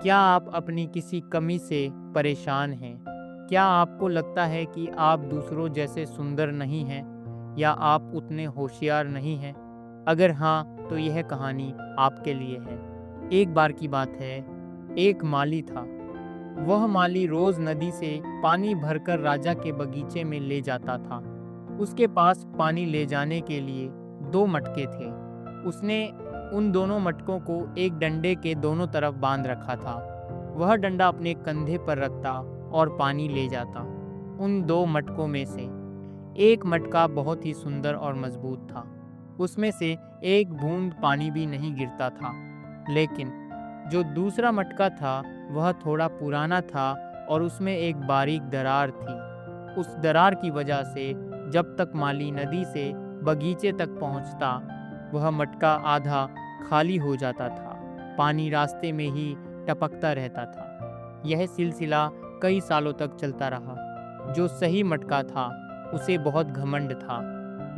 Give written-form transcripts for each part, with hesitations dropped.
क्या आप अपनी किसी कमी से परेशान हैं? क्या आपको लगता है कि आप दूसरों जैसे सुंदर नहीं हैं या आप उतने होशियार नहीं हैं? अगर हाँ, तो यह कहानी आपके लिए है। एक बार की बात है, एक माली था। वह माली रोज नदी से पानी भरकर राजा के बगीचे में ले जाता था। उसके पास पानी ले जाने के लिए 2 मटके थे। उसने उन दोनों मटकों को एक डंडे के दोनों तरफ बांध रखा था। वह डंडा अपने कंधे पर रखता और पानी ले जाता। उन 2 मटकों में से एक मटका बहुत ही सुंदर और मजबूत था। उसमें से एक बूंद पानी भी नहीं गिरता था। लेकिन जो दूसरा मटका था, वह थोड़ा पुराना था और उसमें एक बारीक दरार थी। उस दरार की वजह से जब तक माली नदी से बगीचे तक पहुंचता, वह मटका आधा खाली हो जाता था। पानी रास्ते में ही टपकता रहता था। यह सिलसिला कई सालों तक चलता रहा। जो सही मटका था, उसे बहुत घमंड था।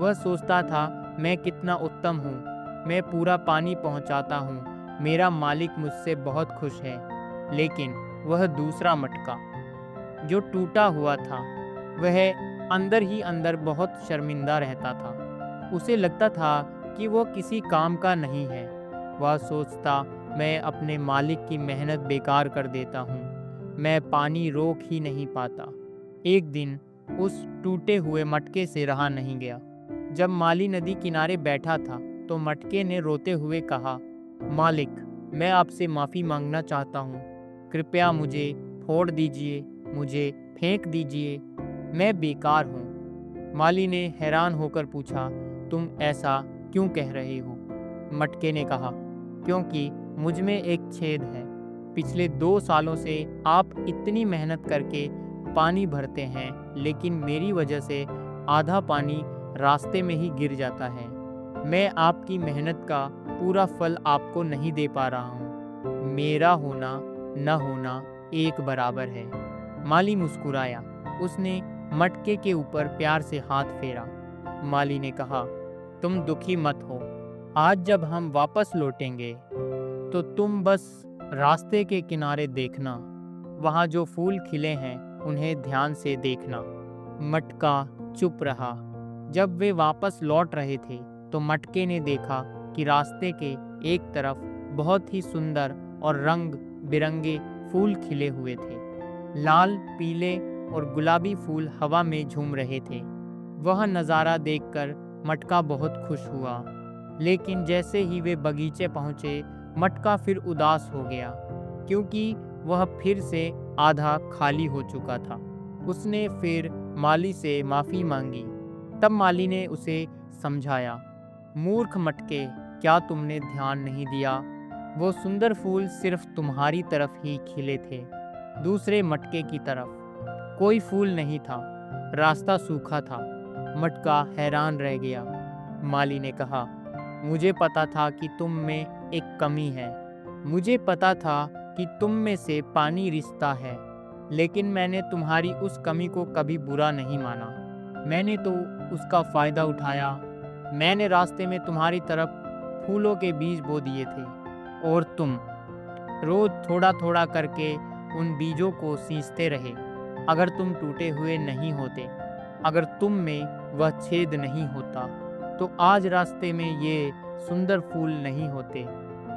वह सोचता था, मैं कितना उत्तम हूँ, मैं पूरा पानी पहुँचाता हूँ, मेरा मालिक मुझसे बहुत खुश है। लेकिन वह दूसरा मटका जो टूटा हुआ था, वह अंदर ही अंदर बहुत शर्मिंदा रहता था। उसे लगता था कि वह किसी काम का नहीं है। वह सोचता, मैं अपने मालिक की मेहनत बेकार कर देता हूँ, मैं पानी रोक ही नहीं पाता। एक दिन उस टूटे हुए मटके से रहा नहीं गया। जब माली नदी किनारे बैठा था, तो मटके ने रोते हुए कहा, मालिक, मैं आपसे माफ़ी मांगना चाहता हूँ। कृपया मुझे फोड़ दीजिए, मुझे फेंक दीजिए, मैं बेकार हूँ। माली ने हैरान होकर पूछा, तुम ऐसा क्यों कह रहे हो? मटके ने कहा, क्योंकि मुझ में एक छेद है। पिछले 2 सालों से आप इतनी मेहनत करके पानी भरते हैं, लेकिन मेरी वजह से आधा पानी रास्ते में ही गिर जाता है। मैं आपकी मेहनत का पूरा फल आपको नहीं दे पा रहा हूँ। मेरा होना न होना एक बराबर है। माली मुस्कुराया। उसने मटके के ऊपर प्यार से हाथ फेरा। माली ने कहा, तुम दुखी मत हो। आज जब हम वापस लौटेंगे, तो तुम बस रास्ते के किनारे देखना। वहाँ जो फूल खिले हैं, उन्हें ध्यान से देखना। मटका चुप रहा। जब वे वापस लौट रहे थे, तो मटके ने देखा कि रास्ते के एक तरफ बहुत ही सुंदर और रंग बिरंगे फूल खिले हुए थे। लाल, पीले और गुलाबी फूल हवा में झूम रहे थे। वह नज़ारा देखकर मटका बहुत खुश हुआ। लेकिन जैसे ही वे बगीचे पहुँचे, मटका फिर उदास हो गया, क्योंकि वह फिर से आधा खाली हो चुका था। उसने फिर माली से माफ़ी मांगी। तब माली ने उसे समझाया, मूर्ख मटके, क्या तुमने ध्यान नहीं दिया? वो सुंदर फूल सिर्फ तुम्हारी तरफ ही खिले थे। दूसरे मटके की तरफ कोई फूल नहीं था। रास्ता सूखा था। मटका हैरान रह गया। माली ने कहा, मुझे पता था कि तुम में एक कमी है। मुझे पता था कि तुम में से पानी रिश्ता है। लेकिन मैंने तुम्हारी उस कमी को कभी बुरा नहीं माना। मैंने तो उसका फ़ायदा उठाया। मैंने रास्ते में तुम्हारी तरफ फूलों के बीज बो दिए थे, और तुम रोज़ थोड़ा थोड़ा करके उन बीजों को सींचते रहे। अगर तुम टूटे हुए नहीं होते, अगर तुम में वह छेद नहीं होता, तो आज रास्ते में ये सुंदर फूल नहीं होते,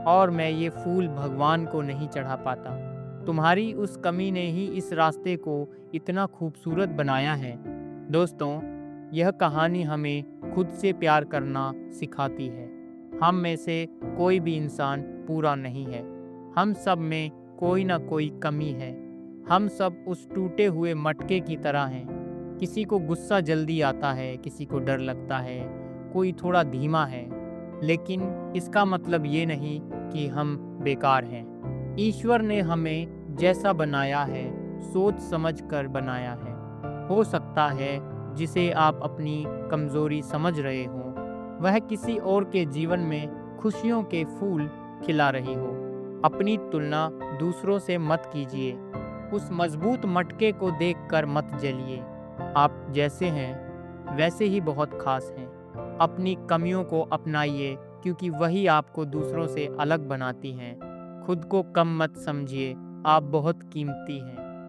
और मैं ये फूल भगवान को नहीं चढ़ा पाता। तुम्हारी उस कमी ने ही इस रास्ते को इतना खूबसूरत बनाया है। दोस्तों, यह कहानी हमें खुद से प्यार करना सिखाती है। हम में से कोई भी इंसान पूरा नहीं है। हम सब में कोई ना कोई कमी है। हम सब उस टूटे हुए मटके की तरह हैं। किसी को गुस्सा जल्दी आता है, किसी को डर लगता है, कोई थोड़ा धीमा है। लेकिन इसका मतलब ये नहीं कि हम बेकार हैं। ईश्वर ने हमें जैसा बनाया है, सोच समझ कर बनाया है। हो सकता है जिसे आप अपनी कमज़ोरी समझ रहे हो, वह किसी और के जीवन में खुशियों के फूल खिला रही हो। अपनी तुलना दूसरों से मत कीजिए। उस मजबूत मटके को देखकर मत जलिए। आप जैसे हैं, वैसे ही बहुत खास हैं। अपनी कमियों को अपनाइए, क्योंकि वही आपको दूसरों से अलग बनाती हैं। खुद को कम मत समझिए, आप बहुत कीमती हैं।